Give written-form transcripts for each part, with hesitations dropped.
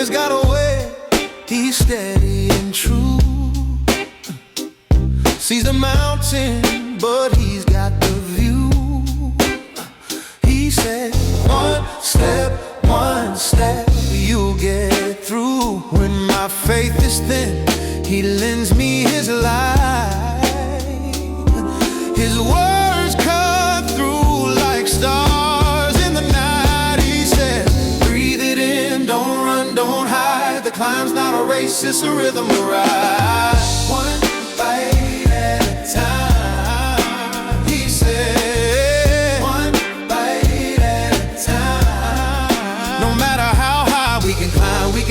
has got a way, he's steady and true. Sees the mountain, but he's got the view. He said, one step, you'll get through. When my faith is thin, he lends me his light. His words cut through like stars in the night. He said, breathe it in, don't run, don't hide. The climb's not a race, it's a rhythm to ride. One bite at a time, he said. One bite at a time. No matter how high we can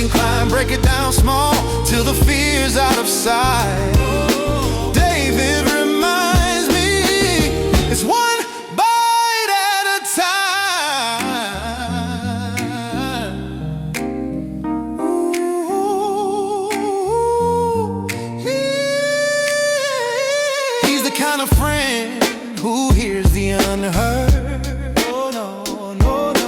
climb, break it down small till the fear's out of sight. David reminds me, it's one bite at a time. Ooh, he's the kind of friend who hears the unheard.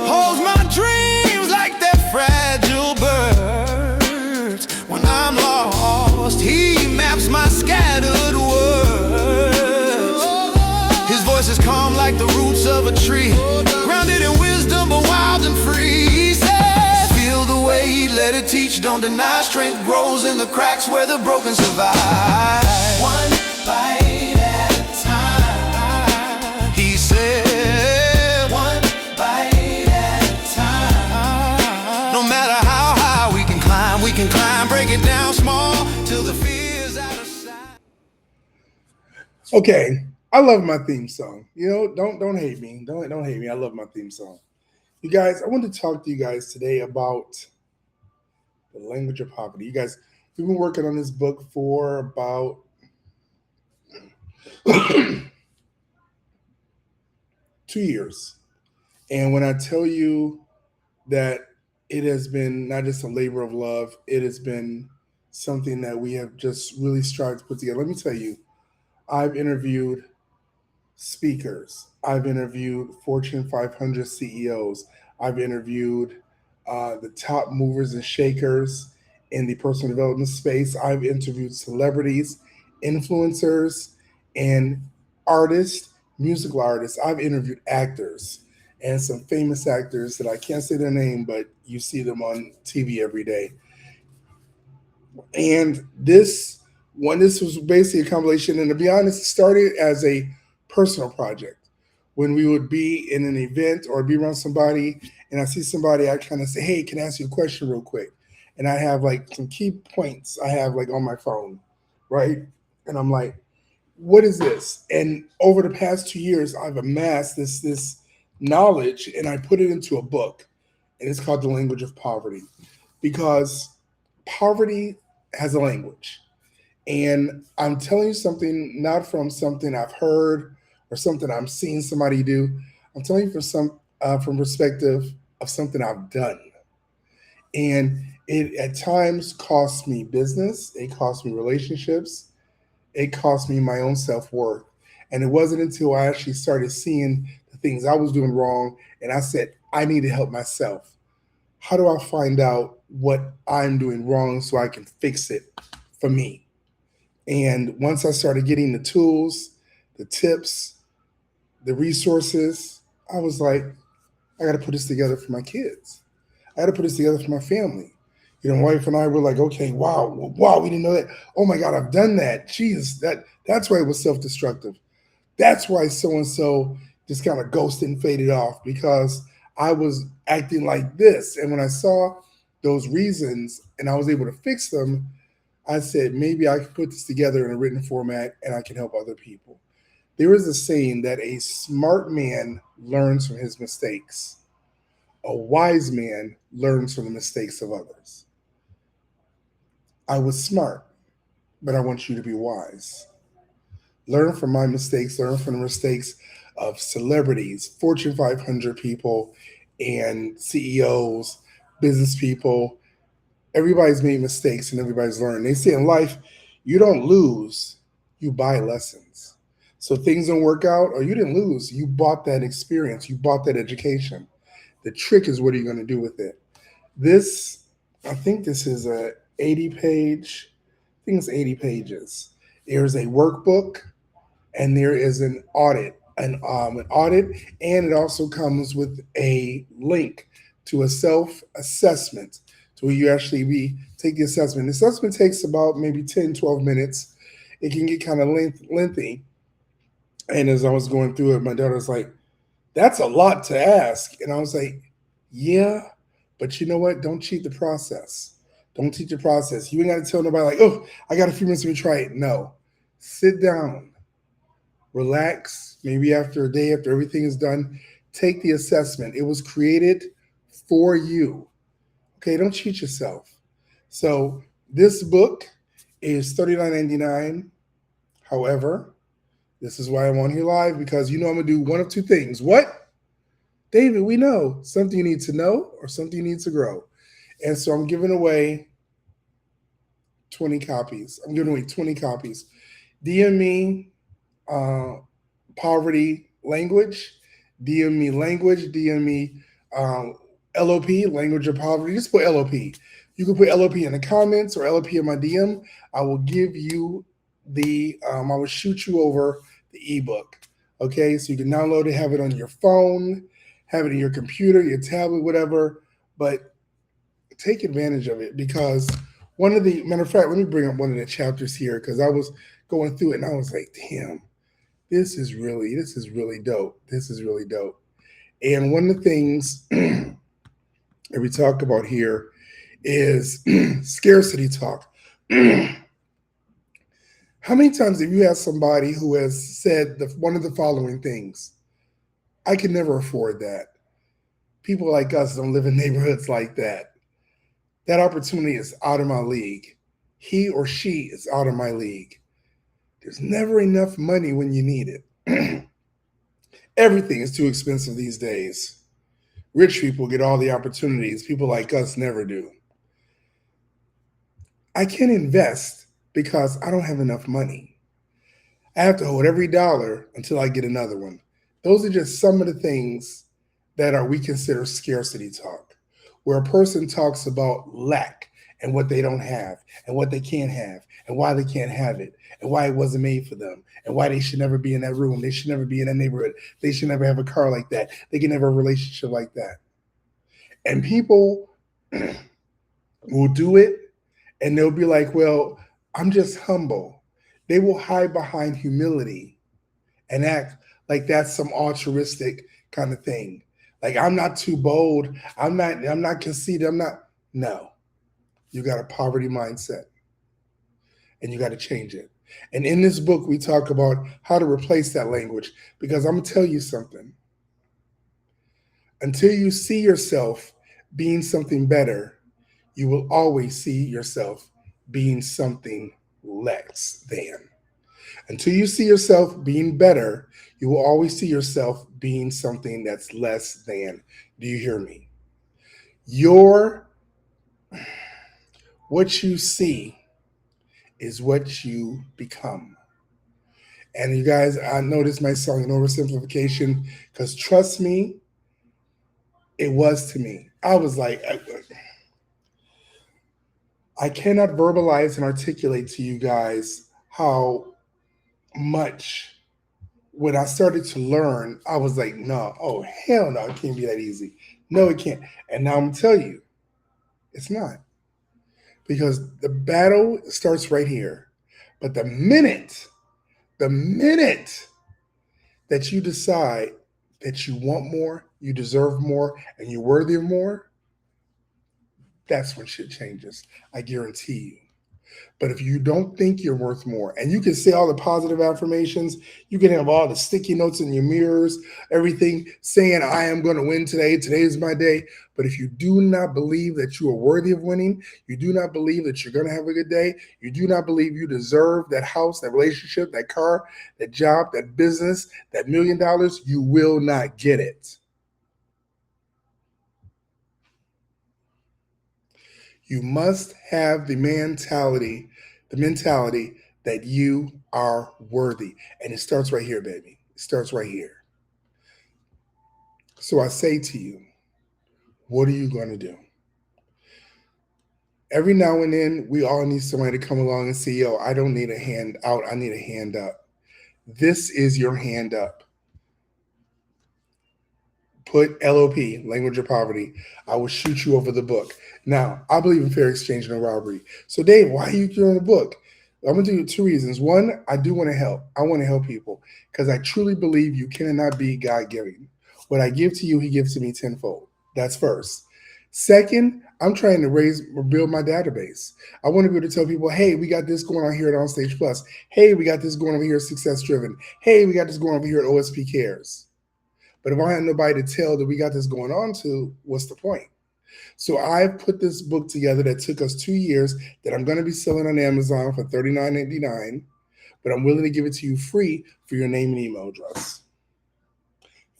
Holds my dreams like they're fragile birds. When I'm lost, he maps my scattered words. His voice is calm like the roots of a tree, grounded in wisdom but wild and free. He says, feel the weight, let it teach, don't deny. Strength grows in the cracks where the broken survive. One bite at a time, he said. One bite at a time. No matter how high we can climb, break it down small till the fear's out of sight. Okay, I love my theme song. You know, don't hate me. Don't hate me. I love my theme song. You guys, I want to talk to you guys today about the language of poverty. You guys, we've been working on this book for about 2 years. And when I tell you that it has been not just a labor of love, it has been something that we have just really strived to put together. Let me tell you, I've interviewed speakers. I've interviewed Fortune 500 CEOs. I've interviewed the top movers and shakers in the personal development space. I've interviewed celebrities, influencers, and artists, musical artists. I've interviewed actors and some famous actors that I can't say their name, but you see them on TV every day. And this was basically a compilation, and to be honest, it started as a personal project. When we would be in an event or be around somebody and I see somebody, I kind of say, hey, can I ask you a question real quick? And I have like some key points I have like on my phone, right? And I'm like, what is this? And over the past 2 years, I've amassed this knowledge and I put it into a book, and it's called The Language of Poverty, because poverty has a language. And I'm telling you something, not from something I've heard or something I'm seeing somebody do. I'm telling you from perspective of something I've done. And it at times costs me business. It costs me relationships. It cost me my own self-worth. And it wasn't until I actually started seeing the things I was doing wrong and I said, I need to help myself. How do I find out what I'm doing wrong so I can fix it for me? And once I started getting the tools, the tips, the resources, I was like, I got to put this together for my kids. I got to put this together for my family. You know, my wife and I were like, okay, wow, we didn't know that. Oh my God, I've done that. Jeez, that's why it was self-destructive. That's why so-and-so just kind of ghosted and faded off, because I was acting like this. And when I saw those reasons and I was able to fix them, I said, maybe I could put this together in a written format and I can help other people. There is a saying that a smart man learns from his mistakes. A wise man learns from the mistakes of others. I was smart, but I want you to be wise. Learn from my mistakes, learn from the mistakes of celebrities, Fortune 500 people, and CEOs, business people. Everybody's made mistakes and everybody's learned. They say in life, you don't lose, you buy lessons. So things don't work out, or you didn't lose, you bought that experience, you bought that education. The trick is, what are you going to do with it? This I think this is a 80 page, I think it's 80 pages. There's a workbook and there is an audit, and it also comes with a link to a self assessment to where you actually be take the assessment. The assessment takes about maybe 10, 12 minutes. It can get kind of lengthy. And as I was going through it, my daughter's like, "That's a lot to ask," and I was like, "Yeah, but you know what? Don't cheat the process. Don't cheat the process. You ain't got to tell nobody like, oh, I got a few minutes to try it. No, sit down, relax. Maybe after a day, after everything is done, take the assessment. It was created for you. Okay, don't cheat yourself. So this book is $39.99. However, this is why I'm on here live because you know I'm gonna do one of two things. What? David, we know something you need to know or something you need to grow. And so I'm giving away 20 copies. I'm giving away 20 copies. DM me uh, poverty language, DM me language, DM me um, LOP, language of poverty. Just put LOP. You can put LOP in the comments or LOP in my DM. I will give you I will shoot you over the ebook. Okay, so you can download it, have it on your phone, have it in your computer, your tablet, whatever. But take advantage of it because one of the matter of fact, let me bring up one of the chapters here because I was going through it and I was like, damn, this is really dope. This is really dope. And one of the things that we talk about here is scarcity talk. How many times have you asked somebody who has said one of the following things? I can never afford that. People like us don't live in neighborhoods like that. That opportunity is out of my league. He or she is out of my league. There's never enough money when you need it. Everything is too expensive these days. Rich people get all the opportunities. People like us never do. I can't invest because I don't have enough money. I have to hold every dollar until I get another one. Those are just some of the things that are we consider scarcity talk, where a person talks about lack and what they don't have and what they can't have and why they can't have it and why it wasn't made for them and why they should never be in that room. They should never be in that neighborhood. They should never have a car like that. They can never have a relationship like that. And people will do it and they'll be like, well, I'm just humble. They will hide behind humility and act like that's some altruistic kind of thing. Like I'm not too bold. I'm not conceited. I'm not. No. You got a poverty mindset and you got to change it. And in this book, we talk about how to replace that language because I'm going to tell you something. Until you see yourself being something better, you will always see yourself being something less than. Until you see yourself being better, you will always see yourself being something that's less than. Do you hear me? Your what you see is what you become. And you guys, I know this might sound an oversimplification because trust me, it was to me. I was like, I cannot verbalize and articulate to you guys how much when I started to learn, I was like, no, oh, hell no, it can't be that easy. No, it can't. And now I'm going to tell you, it's not. Because the battle starts right here. But the minute that you decide that you want more, you deserve more, and you're worthy of more, that's when shit changes. I guarantee you. But if you don't think you're worth more, and you can say all the positive affirmations, you can have all the sticky notes in your mirrors, everything saying, I am going to win today. Today is my day. But if you do not believe that you are worthy of winning, you do not believe that you're going to have a good day, you do not believe you deserve that house, that relationship, that car, that job, that business, that $1,000,000, you will not get it. You must have the mentality that you are worthy. And it starts right here, baby. It starts right here. So I say to you, what are you going to do? Every now and then, we all need somebody to come along and say, yo, I don't need a hand out, I need a hand up. This is your hand up. Put LOP, language of poverty. I will shoot you over the book. Now, I believe in fair exchange and no robbery. So, Dave, why are you doing the book? I'm going to do two reasons. One, I do want to help. I want to help people because I truly believe you cannot be God giving. What I give to you, He gives to me tenfold. That's first. Second, I'm trying to raise or build my database. I want to be able to tell people, hey, we got this going on here at OnStage Plus. Hey, we got this going over here at Success Driven. Hey, we got this going over here at OSP Cares. But if I have nobody to tell that we got this going on to, what's the point? So I've put this book together that took us 2 years that I'm going to be selling on Amazon for $39.99, but I'm willing to give it to you free for your name and email address.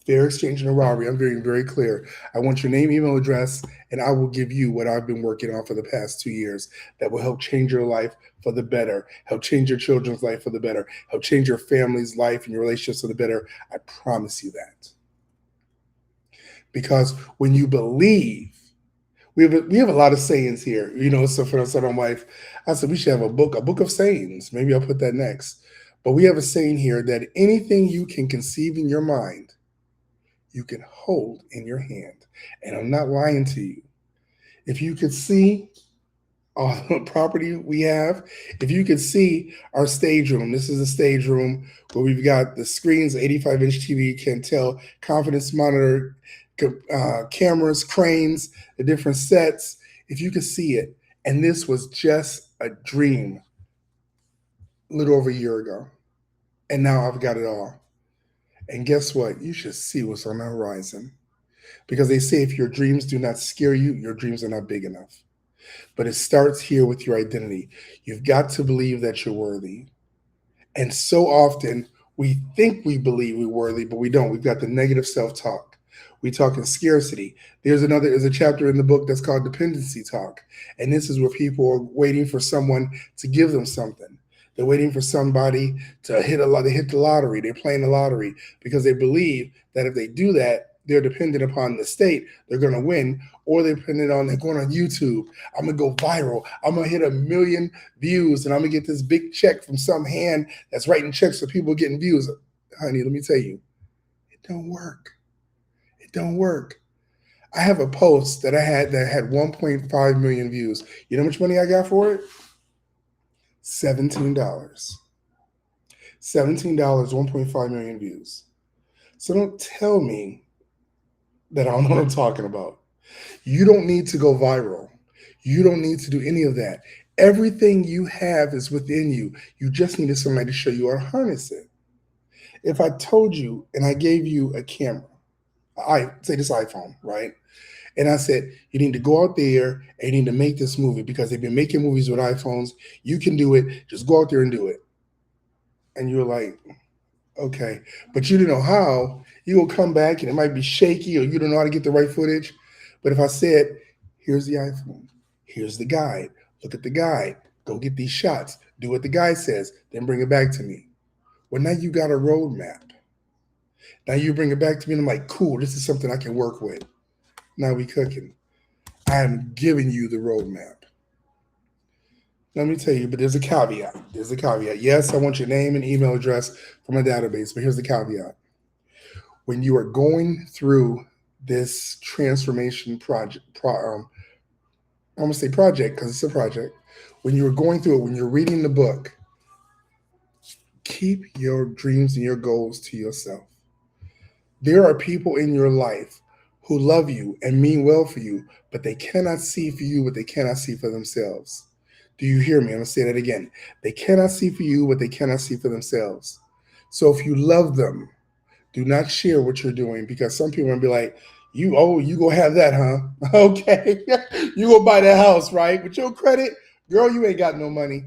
Fair exchange and a robbery. I'm very, very clear. I want your name, email address, and I will give you what I've been working on for the past 2 years that will help change your life for the better, help change your children's life for the better, help change your family's life and your relationships for the better. I promise you that. Because when you believe, we have a lot of sayings here. So for us, my wife, I said we should have a book of sayings. Maybe I'll put that next. But we have a saying here that anything you can conceive in your mind, you can hold in your hand. And I'm not lying to you. If you could see all the property we have, if you could see our stage room, this is a stage room where we've got the screens, 85-inch TV, can tell, confidence monitor, cameras, cranes, the different sets. If you could see it, and this was just a dream a little over a year ago, and now I've got it all. And guess what? You should see what's on the horizon. Because they say if your dreams do not scare you, your dreams are not big enough. But it starts here with your identity. You've got to believe that you're worthy. And so often we think we believe we're worthy, but we don't. We've got the negative self-talk. We talk in scarcity. There's a chapter in the book that's called dependency talk. And this is where people are waiting for someone to give them something. They're waiting for somebody to hit the lottery. They're playing the lottery because they believe that if they do that, they're dependent upon the state, they're going to win, or they're going on YouTube. I'm going to go viral. I'm going to hit 1 million views, and I'm going to get this big check from some hand that's writing checks for people getting views. Honey, let me tell you, it don't work. It don't work. I have a post that I had that had 1.5 million views. You know how much money I got for it? $17. $17, 1.5 million views. So don't tell me that I don't know what I'm talking about. You don't need to go viral. You don't need to do any of that. Everything you have is within you. You just needed somebody to show you how to harness it. If I told you and I gave you a camera, I say this iPhone, right? And I said, you need to go out there and you need to make this movie because they've been making movies with iPhones. You can do it. Just go out there and do it. And you're like, okay, but you didn't know how. You will come back and it might be shaky or you don't know how to get the right footage. But if I said, here's the iPhone, here's the guide, look at the guide, go get these shots, do what the guy says, then bring it back to me. Well, now you got a roadmap. Now you bring it back to me and I'm like, cool, this is something I can work with. Now we cooking. I am giving you the roadmap. Let me tell you, but there's a caveat. There's a caveat. Yes, I want your name and email address from a database, but here's the caveat. When you are going through this transformation project, I'm going to say project because it's a project. When you are going through it, when you're reading the book, keep your dreams and your goals to yourself. There are people in your life who love you and mean well for you, but they cannot see for you what they cannot see for themselves. Do you hear me? I'm going to say that again. They cannot see for you what they cannot see for themselves. So if you love them, do not share what you're doing because some people are going to be like, you go have that, huh? Okay. You go buy that house, right? With your credit, girl, you ain't got no money.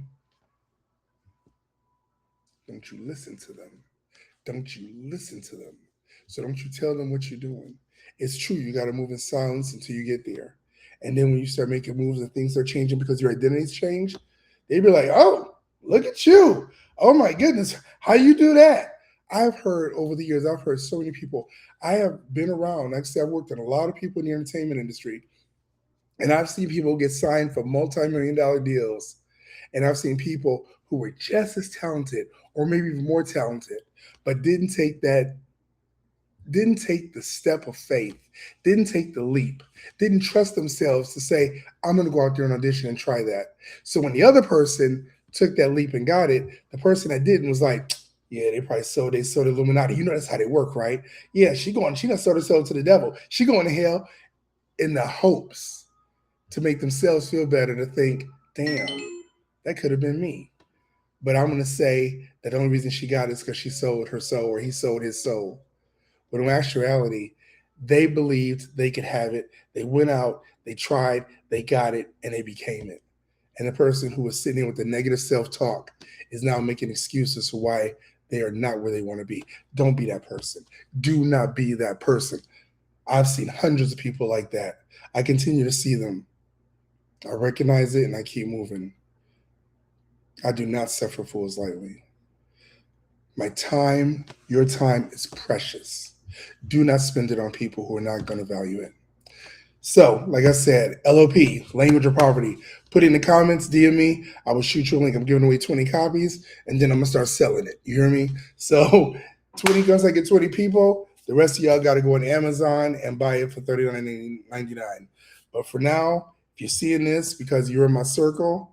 Don't you listen to them. Don't you listen to them. So don't you tell them what you're doing. It's true, you got to move in silence until you get there. And then when you start making moves and things are changing because your identity's changed, they be like, oh, look at you. Oh my goodness, how you do that? I've heard over the years, I've heard so many people. I have been around. Like I said, I've worked with a lot of people in the entertainment industry. And I've seen people get signed for multi-million dollar deals. And I've seen people who were just as talented or maybe even more talented, but didn't take the step of faith, didn't take the leap, didn't trust themselves to say, I'm going to go out there and audition and try that. So when the other person took that leap and got it, the person that didn't was like, yeah, they sold Illuminati. You know that's how they work, right? Yeah, she done sold herself to the devil. She going to hell in the hopes to make themselves feel better to think, damn, that could have been me. But I'm gonna say that the only reason she got it is because she sold her soul or he sold his soul. But in actuality, they believed they could have it. They went out, they tried, they got it, and they became it. And the person who was sitting there with the negative self talk is now making excuses for why they are not where they want to be. Don't be that person. Do not be that person. I've seen hundreds of people like that. I continue to see them. I recognize it and I keep moving. I do not suffer fools lightly. My time, your time is precious. Do not spend it on people who are not going to value it. So, like I said, LOP, language of poverty. Put it in the comments, DM me. I will shoot you a link. I'm giving away 20 copies and then I'm going to start selling it. You hear me? So, 20 once I get 20 people, the rest of y'all got to go on Amazon and buy it for $39.99. But for now, if you're seeing this because you're in my circle,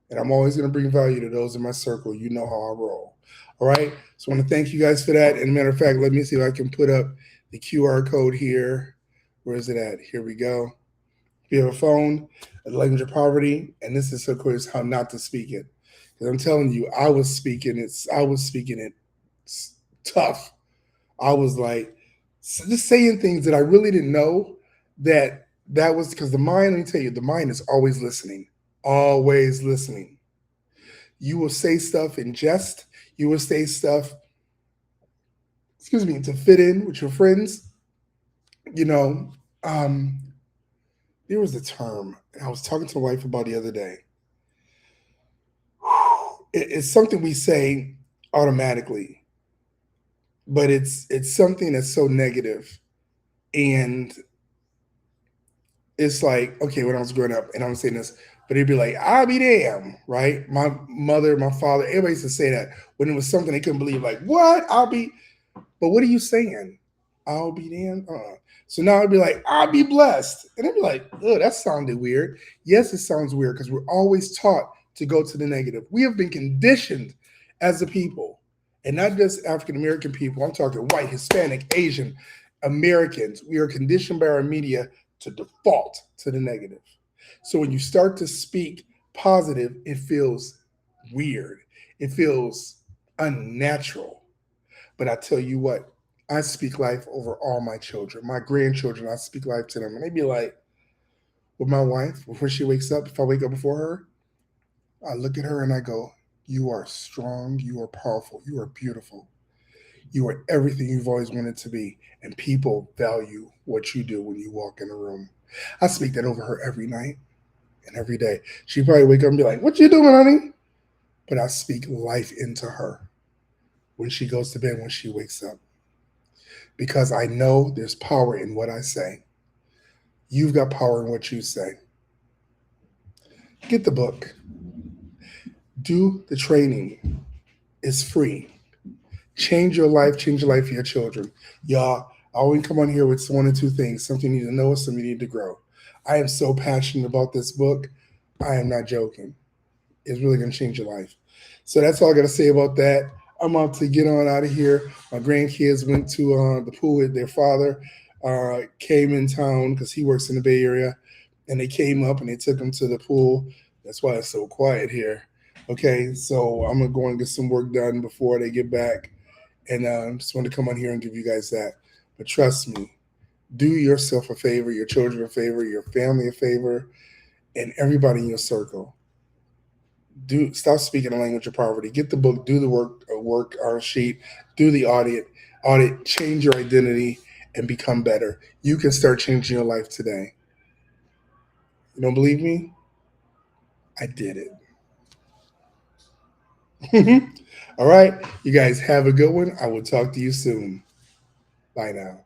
and I'm always going to bring value to those in my circle. You know how I roll. All right. So I want to thank you guys for that. And a matter of fact, let me see if I can put up the QR code here. Where is it at? Here we go. If you have a phone, the language of poverty, and this is of course how not to speak it. Because I'm telling you, I was speaking it tough. I was like just saying things that I really didn't know that was because the mind, let me tell you, the mind is always listening. Always listening. You will say stuff in jest. You will say stuff, excuse me, to fit in with your friends. You know, um, there was a term, and I was talking to my wife about the other day. It's something we say automatically, but it's something that's so negative, and it's like, okay, when I was growing up, and I'm saying this, but it'd be like, I'll be damn, right? My mother, my father, everybody used to say that when it was something they couldn't believe, like, what? But what are you saying? I'll be damned. So now I'd be like, I'll be blessed. And I'd be like, oh, that sounded weird. Yes, it sounds weird because we're always taught to go to the negative. We have been conditioned as a people, and not just African American people. I'm talking white, Hispanic, Asian, Americans. We are conditioned by our media to default to the negative. So when you start to speak positive, it feels weird. It feels unnatural. But I tell you what, I speak life over all my children, my grandchildren. I speak life to them. And they be like, with my wife, before she wakes up, if I wake up before her, I look at her and I go, you are strong, you are powerful, you are beautiful. You are everything you've always wanted to be. And people value what you do when you walk in a room. I speak that over her every night and every day. She probably wake up and be like, what you doing, honey? But I speak life into her when she goes to bed, when she wakes up. Because I know there's power in what I say. You've got power in what you say. Get the book. Do the training. It's free. Change your life for your children. Y'all, I always come on here with one or two things. Something you need to know, something you need to grow. I am so passionate about this book. I am not joking. It's really going to change your life. So that's all I got to say about that. I'm about to get on out of here. My grandkids went to the pool with their father, came in town because he works in the Bay Area, and they came up and they took him to the pool. That's why it's so quiet here. Okay, so I'm going to go and get some work done before they get back. And just want to come on here and give you guys that. But trust me, do yourself a favor, your children a favor, your family a favor, and everybody in your circle. Do stop speaking the language of poverty. Get the book, do the work sheet, do the audit, change your identity, and become better. You can start changing your life today. You don't believe me? I did it. All right, you guys have a good one. I will talk to you soon. Bye now.